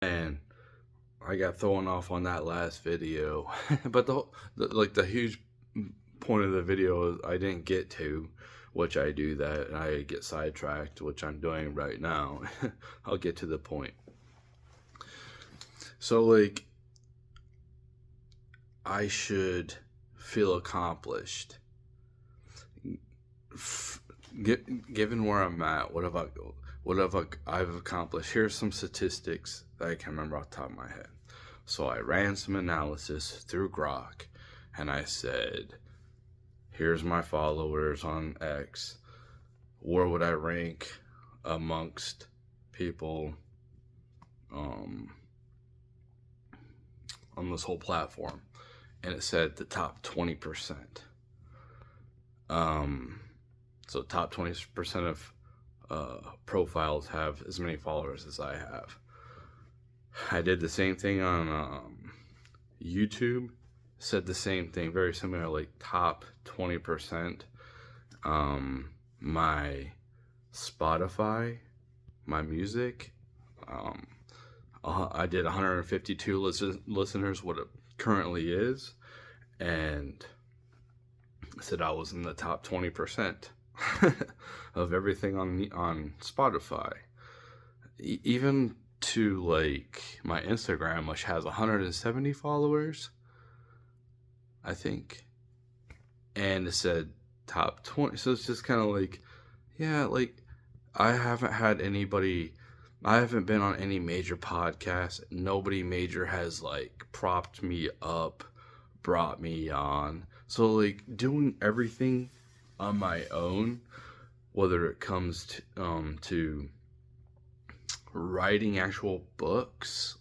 And I got thrown off on that last video. But the huge point of the video I didn't get to, which I do that, and I get sidetracked, which I'm doing right now. I'll get to the point. So, like, I should feel accomplished. Given where I'm at, I've accomplished? Here's some statistics that I can remember off the top of my head. So I ran some analysis through Grok, and I said, here's my followers on X. Where would I rank amongst people on this whole platform? And it said the top 20%. So top 20% of profiles have as many followers as I have. I did the same thing on YouTube. Said the same thing, very similar, like top 20%. My Spotify, my music, I did 152 listeners, what it currently is, and I said I was in the top 20% of everything on Spotify. Even to like my Instagram, which has 170 followers, I think, and it said top 20. So it's just kind of like, yeah, like I haven't been on any major podcast. Nobody major has like propped me up, brought me on. So like doing everything on my own, whether it comes to writing actual books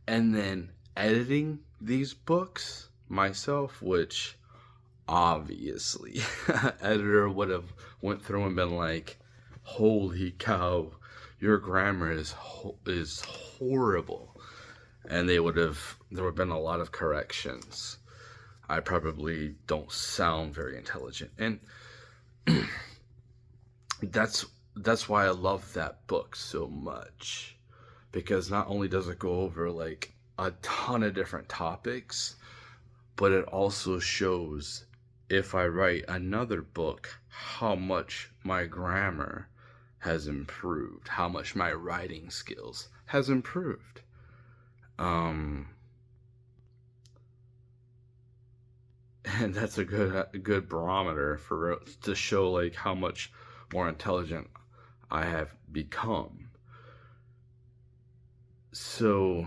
and then editing these books myself, which obviously editor would have went through and been like, holy cow, your grammar is horrible, and there would have been a lot of corrections. I probably don't sound very intelligent, and that's why I love that book so much, because not only does it go over like a ton of different topics, but it also shows, if I write another book, how much my grammar has improved, how much my writing skills has improved. And that's a good barometer to show like how much more intelligent I have become. So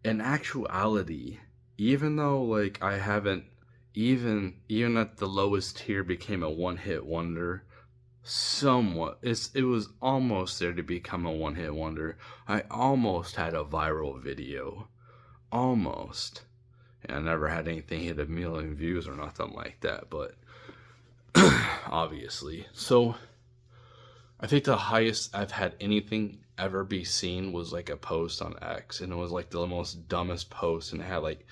in actuality, even though like I haven't even at the lowest tier became a one-hit wonder, somewhat, it was almost there to become a one-hit wonder. I almost had a viral video, almost, and I never had anything hit 1 million views or nothing like that, but obviously. So I think the highest I've had anything ever be seen was like a post on X, and it was like the most dumbest post, and it had like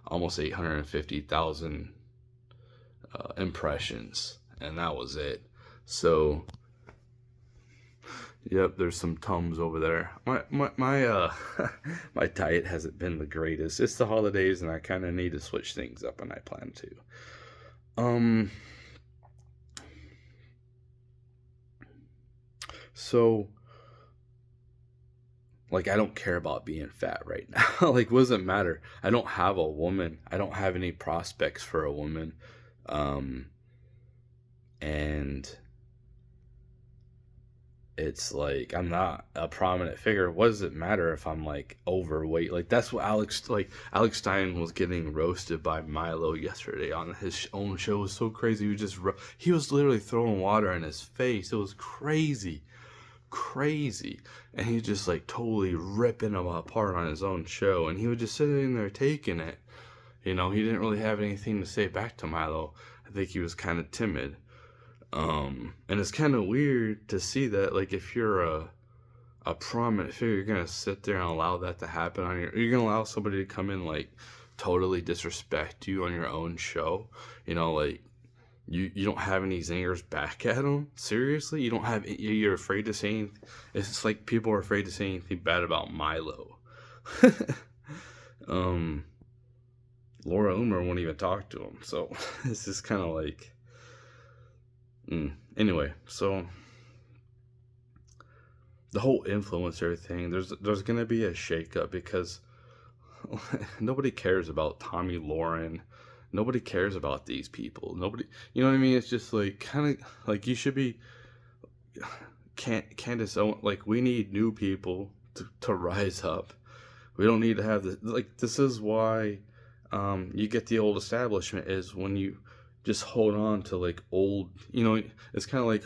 almost 850,000 impressions, and that was it. So, yep, there's some Tums over there. My my diet hasn't been the greatest. It's the holidays, and I kind of need to switch things up, and I plan to. So, like, I don't care about being fat right now. Like, what does it matter? I don't have a woman. I don't have any prospects for a woman. And it's like, I'm not a prominent figure. What does it matter if I'm like overweight? Like, that's what Alex Stein was getting roasted by Milo yesterday on his own show. It was so crazy. He was literally throwing water in his face. It was crazy, and he just like totally ripping him apart on his own show, and he was just sitting there taking it. He didn't really have anything to say back to Milo. I think he was kind of timid. And it's kind of weird to see that, like, if you're a prominent figure, you're gonna sit there and allow that to happen you're gonna allow somebody to come in like totally disrespect you on your own show. Like, You don't have any zingers back at him? Seriously? You don't have, you're afraid to say anything? It's like people are afraid to say anything bad about Milo. Laura Loomer won't even talk to him, so it's just kind of like, anyway, so the whole influencer thing, there's gonna be a shakeup because nobody cares about Tommy Lauren. Nobody cares about these people. Nobody, you know what I mean? It's just like kind of like you should be Candace Owen. Like we need new people to rise up. We don't need to have this. Like this is why you get the old establishment is when you just hold on to like old. You know, it's kind of like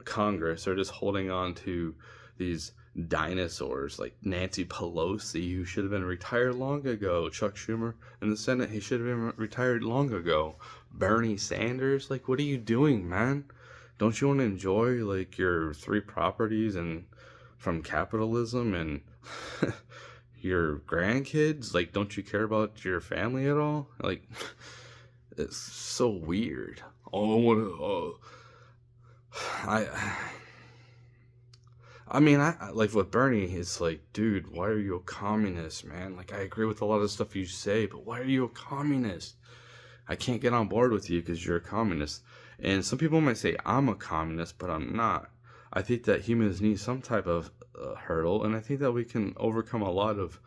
Congress. They're just holding on to these dinosaurs like Nancy Pelosi, who should have been retired long ago. Chuck Schumer in the Senate, he should have been retired long ago. Bernie Sanders, like, what are you doing, man? Don't you want to enjoy like your 3 properties and from capitalism and your grandkids? Like, don't you care about your family at all? Like, it's so weird. Oh, I want to. I mean, I like with Bernie, it's like, dude, why are you a communist, man? Like, I agree with a lot of stuff you say, but why are you a communist? I can't get on board with you because you're a communist. And some people might say I'm a communist, but I'm not. I think that humans need some type of hurdle, and I think that we can overcome a lot of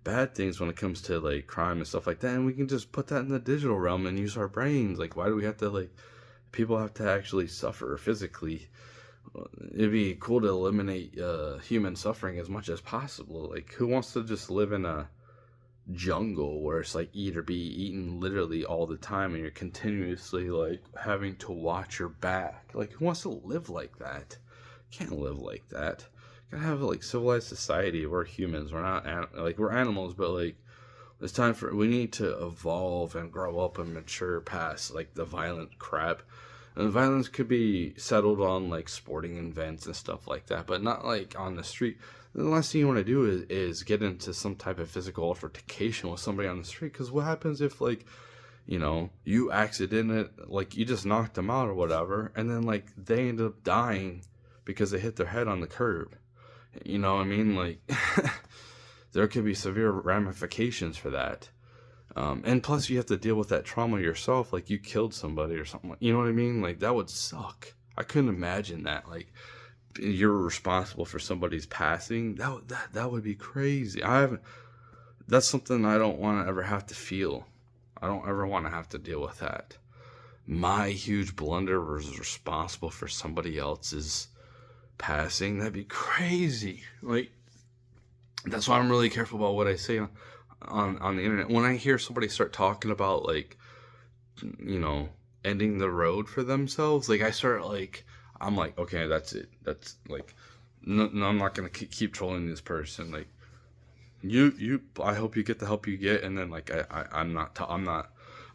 bad things when it comes to like crime and stuff like that, and we can just put that in the digital realm and use our brains. Like, why do we have to like people have to actually suffer physically? It'd be cool to eliminate human suffering as much as possible. Like, who wants to just live in a jungle where it's like eat or be eaten literally all the time and you're continuously like having to watch your back? Like, who wants to live like that? Can't live like that. Gotta have like civilized society. We're humans. We're not like we're animals, but like it's time for we need to evolve and grow up and mature past like the violent crap. And the violence could be settled on like sporting events and stuff like that, but not like on the street. The last thing you want to do is get into some type of physical altercation with somebody on the street. Because what happens if like, you know, you like you just knocked them out or whatever, and then like they end up dying because they hit their head on the curb. You know what I mean? Like there could be severe ramifications for that. And plus you have to deal with that trauma yourself, like you killed somebody or something. You know what I mean? Like that would suck. I couldn't imagine that. Like you're responsible for somebody's passing. That would be crazy. That's something I don't want to ever have to feel. I don't ever want to have to deal with that. My huge blunder was responsible for somebody else's passing. That'd be crazy. Like that's why I'm really careful about what I say on the internet. When I hear somebody start talking about like, you know, ending the road for themselves, like I start like, I'm like, okay, that's it. That's like, no, I'm not gonna keep trolling this person. Like, I hope you get the help you get, and then like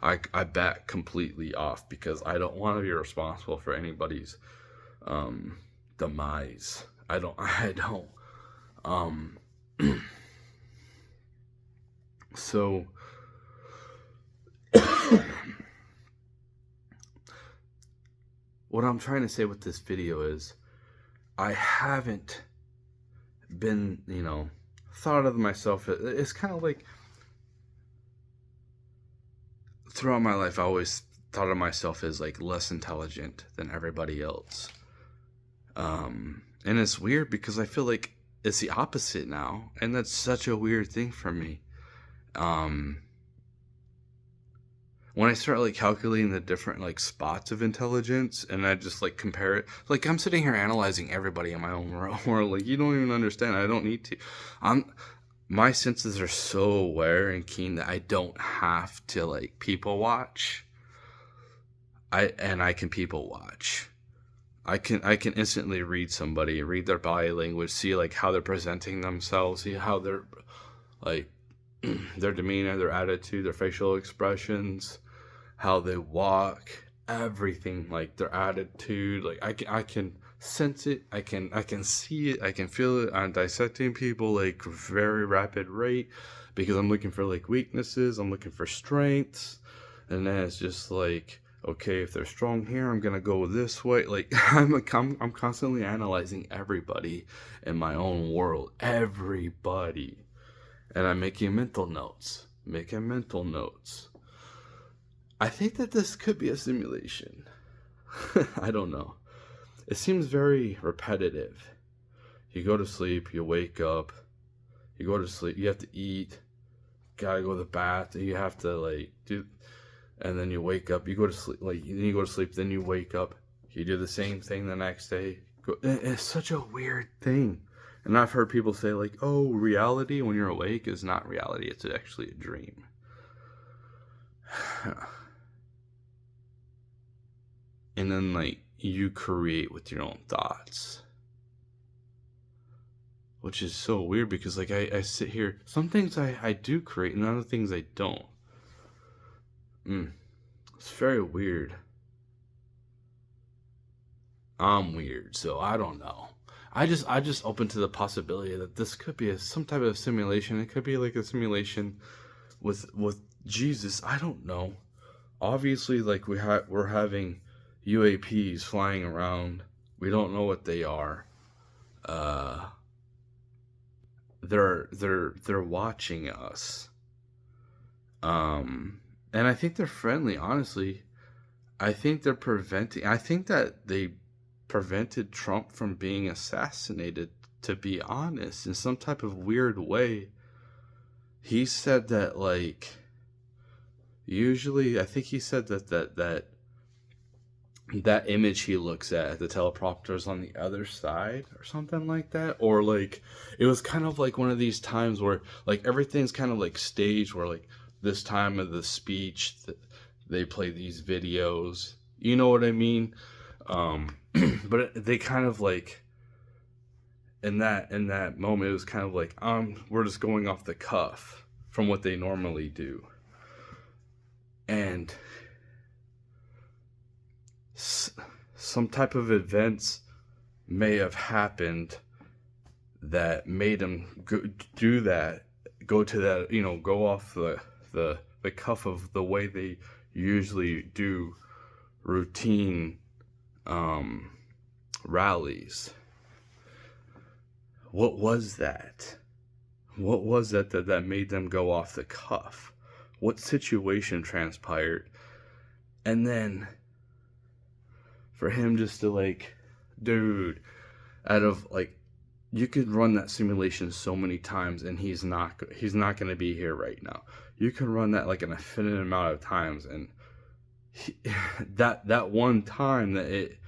I back completely off because I don't want to be responsible for anybody's demise. I don't. So what I'm trying to say with this video is I haven't been, you know, thought of myself. It's kind of like throughout my life I always thought of myself as like less intelligent than everybody else. And it's weird because I feel like it's the opposite now, and that's such a weird thing for me. When I start like calculating the different like spots of intelligence and I just like compare it, like I'm sitting here analyzing everybody in my own world. Like you don't even understand. I don't need to. My senses are so aware and keen that I don't have to like people watch. I can people watch. I can instantly read somebody, read their body language, see like how they're presenting themselves, see how they're like their demeanor, their attitude, their facial expressions, how they walk, everything, like their attitude. Like I can sense it, I can see it, I can feel it. I'm dissecting people like very rapid rate because I'm looking for like weaknesses, I'm looking for strengths, And then it's just like, okay, if they're strong here, I'm gonna go this way. Like I'm constantly analyzing everybody in my own world, everybody, and I'm making mental notes, I think that this could be a simulation. I don't know. It seems very repetitive. You go to sleep, you wake up, you go to sleep, you have to eat, gotta go to the bath, you have to like do, and then you wake up, you go to sleep, like then you go to sleep, then you wake up, you do the same thing the next day. It's such a weird thing. And I've heard people say like, oh, reality when you're awake is not reality, it's actually a dream. And then like you create with your own thoughts, which is so weird because like I sit here, some things I do create and other things I don't. It's very weird. I'm weird, so I don't know. I just open to the possibility that this could be some type of simulation. It could be like a simulation with Jesus. I don't know. Obviously, like we're having UAPs flying around. We don't know what they are. They're watching us. And I think they're friendly, honestly. I think that they prevented Trump from being assassinated, to be honest, in some type of weird way. He said that like usually I think he said that image he looks at the teleprompter's on the other side or something like that, or like it was kind of like one of these times where like everything's kind of like staged, where like this time of the speech they play these videos, you know what I mean? But they kind of like in that moment it was kind of like we're just going off the cuff from what they normally do, and some type of events may have happened that made them go to that, go off the cuff of the way they usually do routine rallies. What was that? What was that made them go off the cuff? What situation transpired? And then for him just to like, dude, out of like, you could run that simulation so many times and he's not going to be here right now. You can run that like an infinite amount of times, and that one time that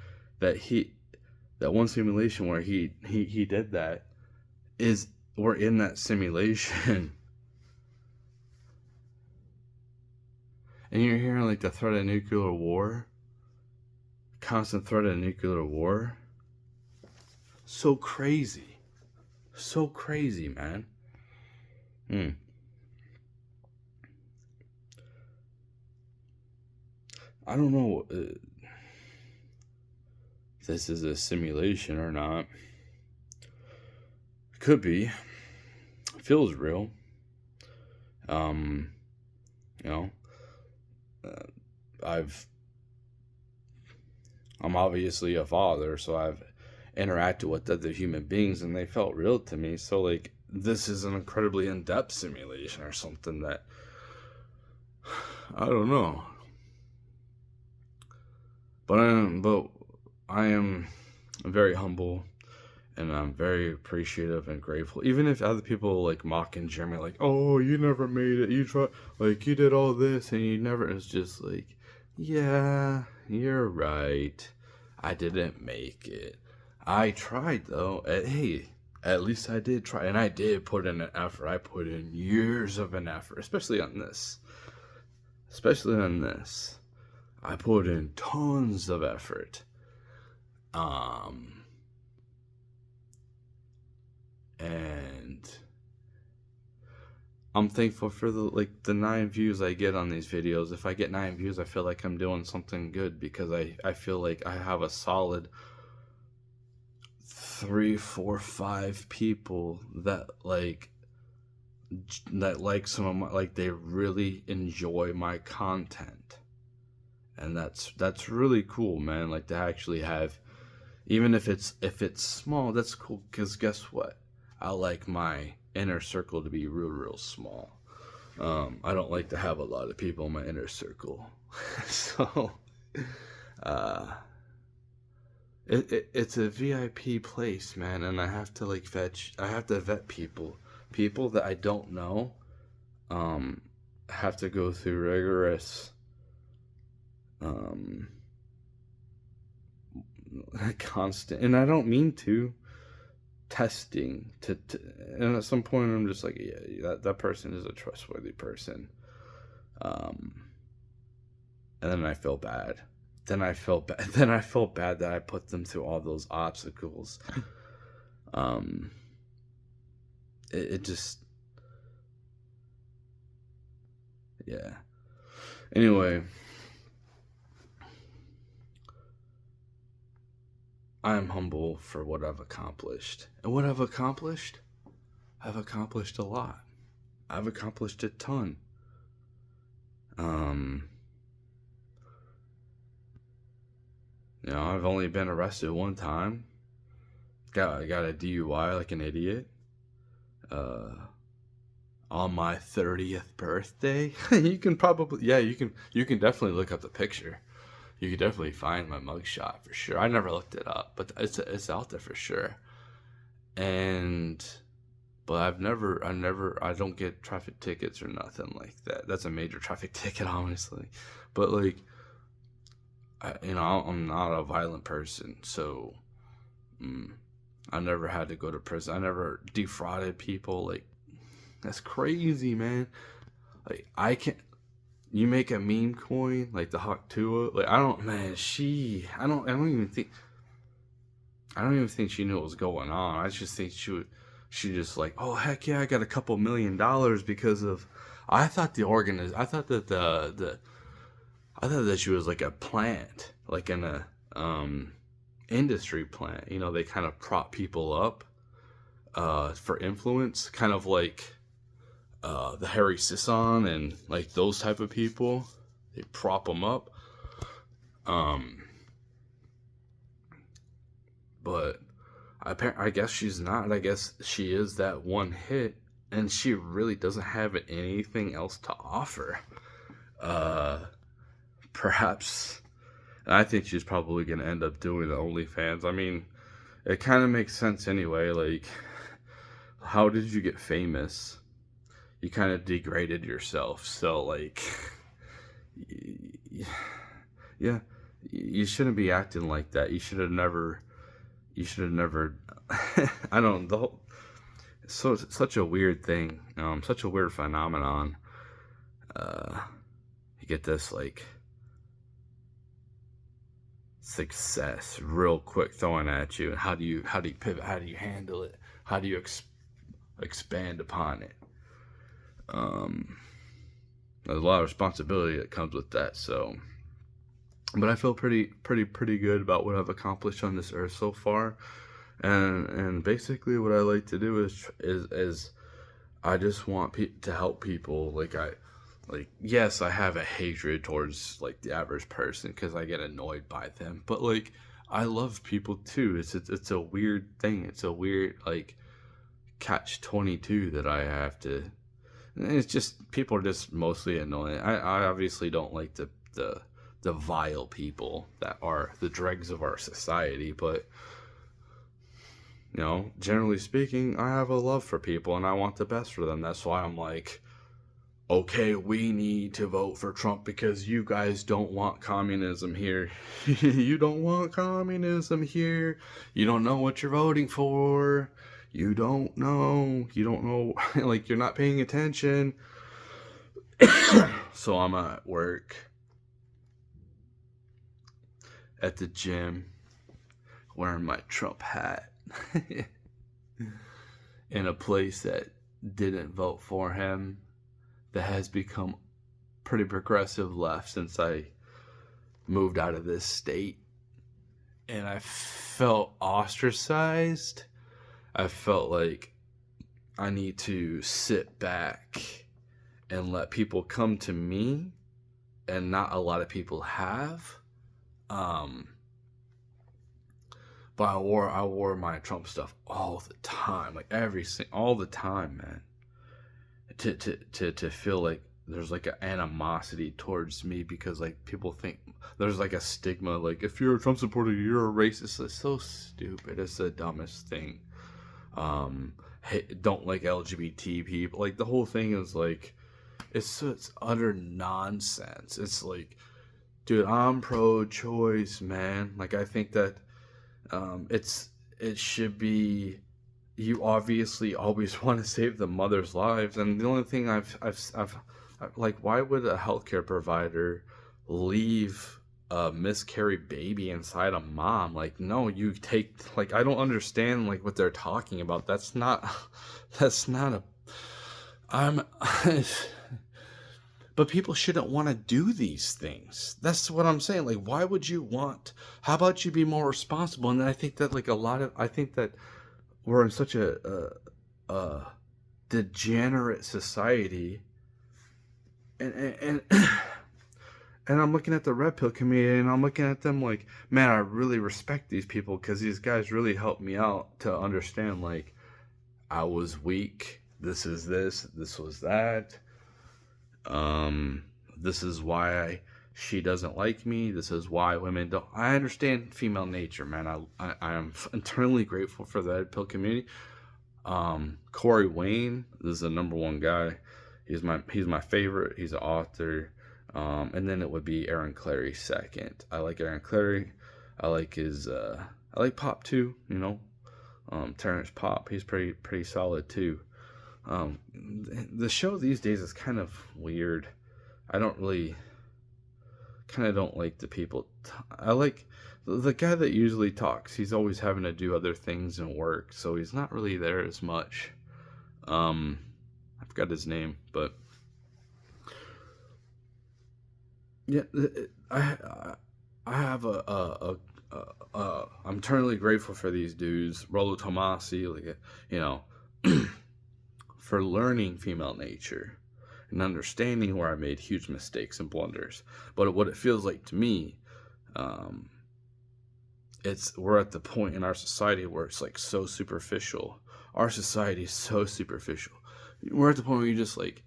one simulation where he did that is, we're in that simulation. And you're hearing like the threat of nuclear war, constant threat of nuclear war. So crazy, man. I don't know if this is a simulation or not. Could be. It feels real. I'm obviously a father, so I've interacted with other human beings and they felt real to me. So like this is an incredibly in-depth simulation or something that I don't know. But I am very humble, and I'm very appreciative and grateful. Even if other people like mocking Jeremy, like, oh, you never made it, you tried, like you did all this and you never, it's just like, yeah, you're right, I didn't make it. I tried though. Hey, at least I did try, and I did put in an effort. I put in years of an effort, especially on this. I put in tons of effort. And I'm thankful for the 9 views I get on these videos. If I get 9 views, I feel like I'm doing something good, because I feel like I have a solid 3, 4, 5 people that like that like some of my, like they really enjoy my content, and that's really cool, man. Like to actually have, even if it's small, that's cool. Because guess what? I like my inner circle to be real small. I don't like to have a lot of people in my inner circle, so uh, it's a VIP place, man, and I have to like I have to vet people that I don't know. Um, have to go through rigorous um constant, and I don't mean to testing to and at some point I'm just like, yeah, that person is a trustworthy person. um and then I feel bad. Then I felt bad that I put them through all those obstacles. um it just, yeah. Anyway, I am humble for what I've accomplished, and what I've accomplished a lot. I've accomplished a ton. um I've only been arrested one time. Got a DUI like an idiot. Uh, on my 30th birthday. You can probably, yeah, you can definitely look up the picture. You could definitely find my mugshot for sure. I never looked it up, but it's out there for sure. And but I don't get traffic tickets or nothing like that. That's a major traffic ticket, honestly. But like, I'm not a violent person, so mm, I never had to go to prison. I never defrauded people. Like, that's crazy, man. Like, I can't. You make a meme coin like the Hawk Tuah. Like, I don't, man. I don't even think. I don't even think she knew what was going on. I just think she just like, oh heck yeah, I got a couple $1 million because of. I thought I thought that I thought that she was like a plant, like in a industry plant. They kind of prop people up for influence, kind of like the Harry Sisson and like those type of people. They prop them up. Um, but I guess she's not. I guess she is that one hit, and she really doesn't have anything else to offer. Uh, Perhaps. I think she's probably gonna end up doing the OnlyFans. I mean, it kind of makes sense anyway. Like, how did you get famous? You kind of degraded yourself. So like, yeah, you shouldn't be acting like that. You should have never. You should have never. I don't. The whole, so it's such a weird thing. Such a weird phenomenon. Uh, you get this like success real quick thrown at you, and how do you pivot? How do you handle it? How do you expand upon it? Um, there's a lot of responsibility that comes with that. So, but I feel pretty good about what I've accomplished on this earth so far, and basically what I like to do is I just want to help people. Like, yes, I have a hatred towards like the average person because I get annoyed by them, but like I love people too. It's a weird thing. It's a weird like catch 22 that I have to. It's just people are just mostly annoying. I obviously don't like the vile people that are the dregs of our society, but generally speaking, I have a love for people and I want the best for them. That's why I'm like, okay, we need to vote for Trump because you guys don't want communism here. You don't want communism here. You don't know what you're voting for. You don't know. You don't know. Like, you're not paying attention. So I'm at work, at the gym, wearing my Trump hat, in a place that didn't vote for him, that has become pretty progressive left since I moved out of this state. And I felt ostracized. I felt like I need to sit back and let people come to me, and not a lot of people have. Um, but I wore my Trump stuff all the time, like all the time, man. To feel like there's like an animosity towards me because like people think there's like a stigma, like if you're a Trump supporter you're a racist. It's so stupid. It's the dumbest thing. Hey, don't like LGBT people. Like the whole thing is like it's utter nonsense. It's like, dude, I'm pro-choice, man. Like I think that it should be, you obviously always want to save the mother's lives, and the only thing I've like, why would a healthcare provider leave a miscarried baby inside a mom? Like, no, you take, like, I don't understand like what they're talking about. That's not a, I'm but people shouldn't want to do these things. That's what I'm saying. Like, why would you want? How about you be more responsible? And I think that like I think that we're in such a degenerate society, and and I'm looking at the Red Pill community, and I'm looking at them like, man, I really respect these people because these guys really helped me out to understand, like, I was weak. This is this. This was that. This is why she doesn't like me. This is why women don't. I understand female nature, man. I am eternally grateful for the Red Pill community. Corey Wayne is the number one guy. He's my favorite. He's an author. And then it would be Aaron Clarey second. I like Aaron Clarey. I like his I like Pop too, you know. Terrence Pop, he's pretty solid too. The show these days is kind of weird. I don't like the people. I like the guy that usually talks. He's always having to do other things and work, so he's not really there as much. I forgot his name, but yeah, I have I'm eternally grateful for these dudes, Rollo Tomasi, like, you know, for learning female nature and understanding where I made huge mistakes and blunders. But what it feels like to me, we're at the point in our society where it's like so superficial. Our society is so superficial. We're at the point where you just like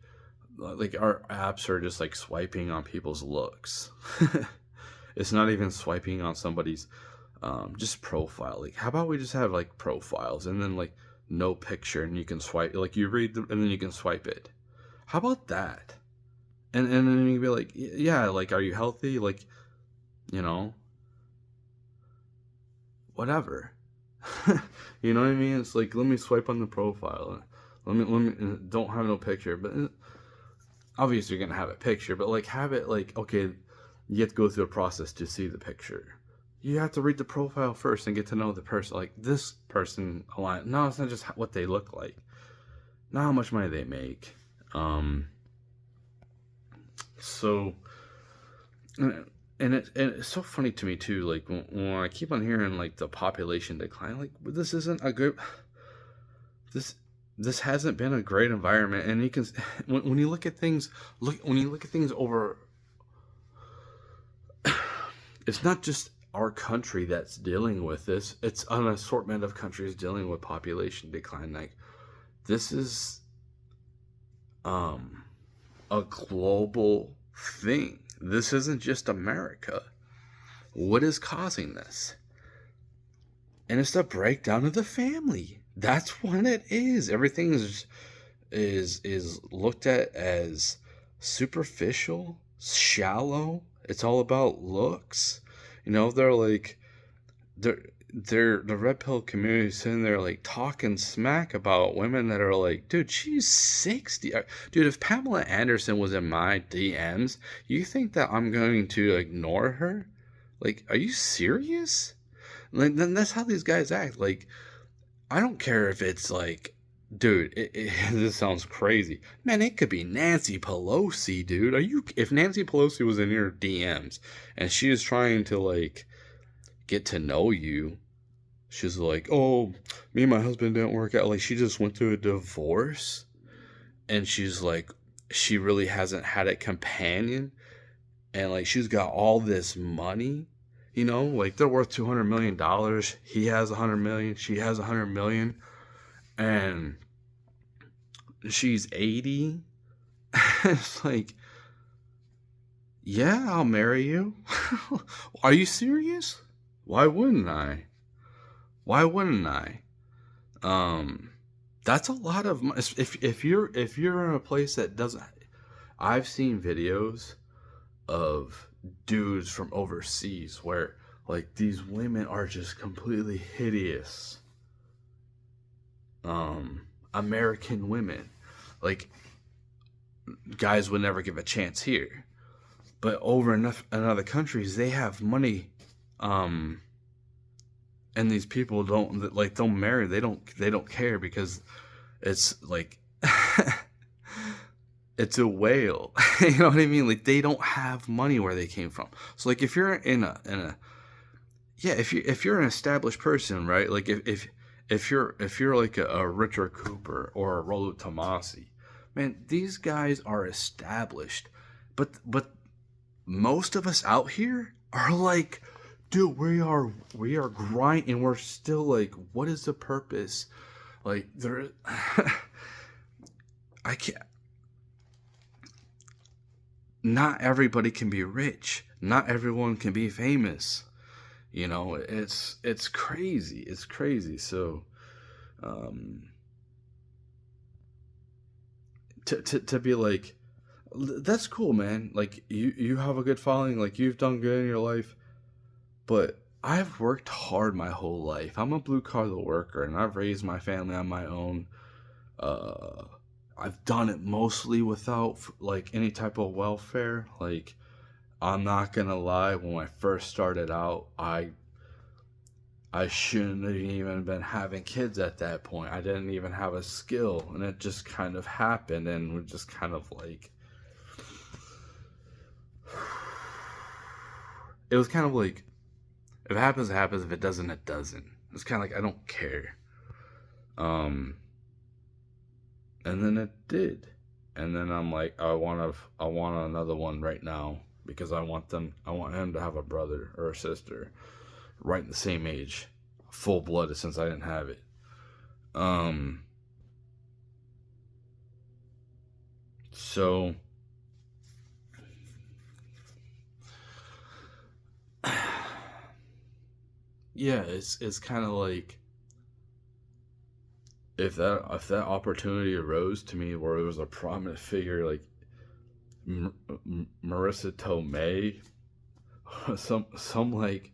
our apps are just like swiping on people's looks. It's not even swiping on somebody's just profile. Like, how about we just have like profiles and then like no picture, and you can swipe, like you read and then you can swipe it. How about that? And then you can be like, yeah, like, are you healthy? Like, you know, whatever. You know what I mean? It's like, let me swipe on the profile. Let me don't have no picture, but obviously you're gonna have a picture, but like have it like, okay, you have to go through a process to see the picture. You have to read the profile first and get to know the person. Like, this person, no, it's not just what they look like, not how much money they make. So, and it's so funny to me too. Like when I keep on hearing like the population decline, like, this isn't a good. This hasn't been a great environment, and you can when you look at things, over. It's not just our country that's dealing with this. It's an assortment of countries dealing with population decline. Like, this is a global thing. This isn't just America. What is causing this? And it's the breakdown of the family. That's what it is. Everything is looked at as superficial, shallow. It's all about looks. You know, they're like, the Red Pill community sitting there like talking smack about women that are like, dude, she's 60. Dude, if Pamela Anderson was in my DMs, you think that I'm going to ignore her? Like, are you serious? Like, then that's how these guys act. Like, I don't care if it's like, dude, this sounds crazy. Man, it could be Nancy Pelosi, dude. If Nancy Pelosi was in your DMs and she is trying to like get to know you, She's like, oh, me and my husband didn't work out. Like, she just went through a divorce, and she's like, she really hasn't had a companion, and like, she's got all this money. Like, they're worth $200 million. He has 100 million. She has 100 million, and she's 80. It's like, yeah, I'll marry you. Are you serious? Why wouldn't I? Why wouldn't I? That's a lot of money. If you're in a place that doesn't, I've seen videos of dudes from overseas where like these women are just completely hideous. American women, like, guys would never give a chance here, but over in other countries they have money, and these people don't marry. They don't care because it's like it's a whale. You know what I mean? Like, they don't have money where they came from. So like, if you're in a yeah, if you're an established person, right? Like, if you're like a Richard Cooper or a Rollo Tomasi, man, these guys are established. But most of us out here are like, dude, we are grinding. We're still like, what is the purpose? Like, there, I can't. Not everybody can be rich. Not everyone can be famous. It's crazy. It's crazy. So, um, to be like, that's cool, man. Like, you have a good following. Like, you've done good in your life. But I've worked hard my whole life. I'm a blue collar worker, and I've raised my family on my own. Uh, I've done it mostly without like any type of welfare. Like, I'm not gonna lie. When I first started out, I shouldn't have even been having kids at that point. I didn't even have a skill, and it just kind of happened, and we're just kind of like, it was kind of like, if it happens, it happens. If it doesn't, it doesn't. It's kind of like, I don't care. Um, and then it did, and then I'm like, I want another one right now because I want him to have a brother or a sister right in the same age, full blooded, since I didn't have it. Um, so yeah, it's kind of like, if that opportunity arose to me where it was a prominent figure like Marissa Tomei, some like,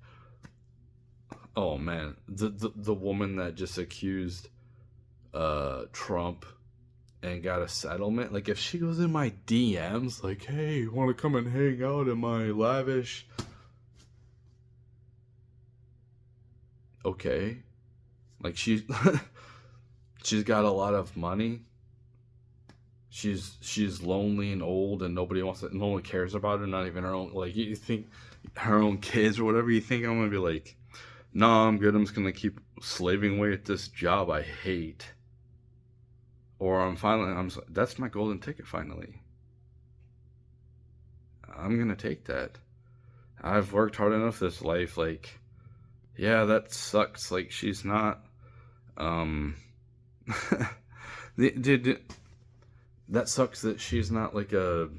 oh man, the woman that just accused Trump and got a settlement. Like, if she goes in my DMs like, hey, you want to come and hang out in my lavish, okay, like, she's got a lot of money. She's lonely and old, and no one cares about her, not even her own, like, you think her own kids or whatever. You think I'm gonna be like, no, I'm good, I'm just gonna keep slaving away at this job I hate? Or that's my golden ticket finally. I'm gonna take that. I've worked hard enough this life. Like, yeah, that sucks. Like, she's not, um, did that sucks that she's not like a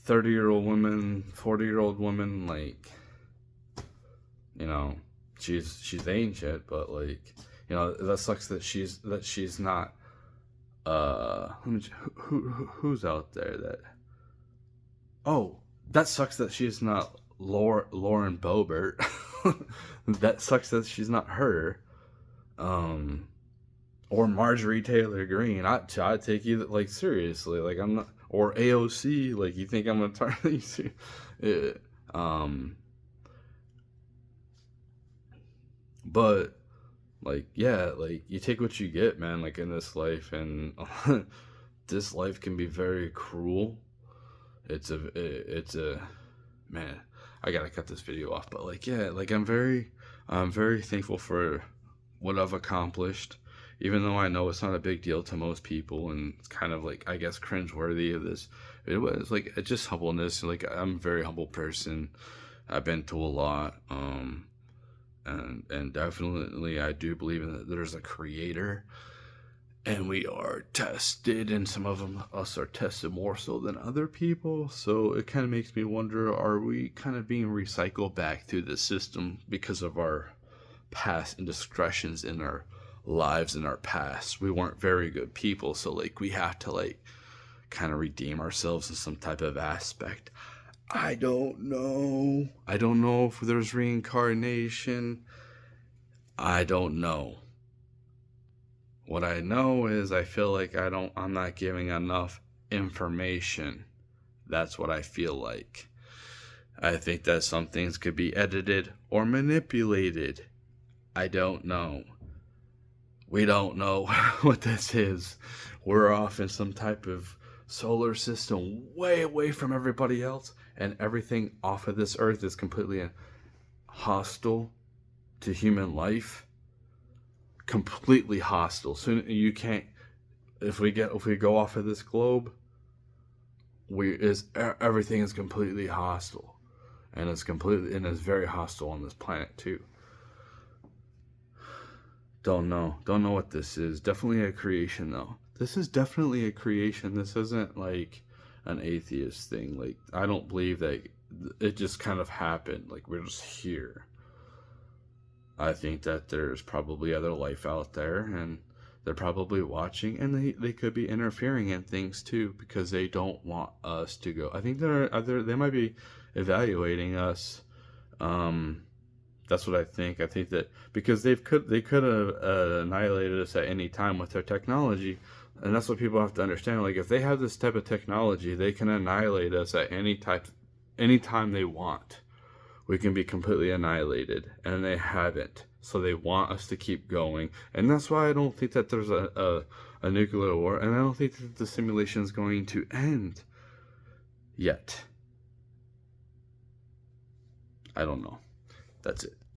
30-year-old woman, 40-year-old woman. Like, you know, she's ancient, but like, that sucks that she's not. Who's out there that? Oh, that sucks that she's not Lauren Boebert. That sucks that she's not her. Um, or Marjorie Taylor Greene. I'd take you, like, seriously. Like, I'm not, or AOC. Like, you think I'm gonna turn these? Yeah. Um, but like, yeah, like, you take what you get, man. Like, in this life, and this life can be very cruel. It's a man. I gotta cut this video off, but like, yeah, like, I'm very I'm very thankful for what I've accomplished, even though I know it's not a big deal to most people, and it's kind of like, I guess, cringeworthy of this. It was like it's just humbleness. Like, I'm a very humble person. I've been through a lot, and definitely I do believe in that there's a creator, and we are tested, and some of us are tested more so than other people. So it kind of makes me wonder: are we kind of being recycled back through the system because of our past indiscretions in our lives in our past? We weren't very good people, so like we have to like kind of redeem ourselves in some type of aspect. I don't know. I don't know if there's reincarnation. I don't know. What I know is I feel like I'm not giving enough information. That's what I feel like. I think that some things could be edited or manipulated. I don't know. We don't know what this is. We're off in some type of solar system way away from everybody else, and everything off of this earth is completely hostile to human life. Completely hostile. So you can't, if we go off of this globe, everything is completely hostile, and it's very hostile on this planet too. Don't know what this is. Definitely a creation though. This is definitely a creation. This isn't like an atheist thing. Like, I don't believe that it just kind of happened. Like, we're just here. I think that there's probably other life out there, and they're probably watching, and they could be interfering in things too, because they don't want us to go. I think they might be evaluating us. That's what I think. I think that because they could have annihilated us at any time with their technology, and that's what people have to understand. Like, if they have this type of technology, they can annihilate us at any time they want. We can be completely annihilated, and they haven't. So they want us to keep going, and that's why I don't think that there's a nuclear war, and I don't think that the simulation is going to end yet. I don't know. That's it.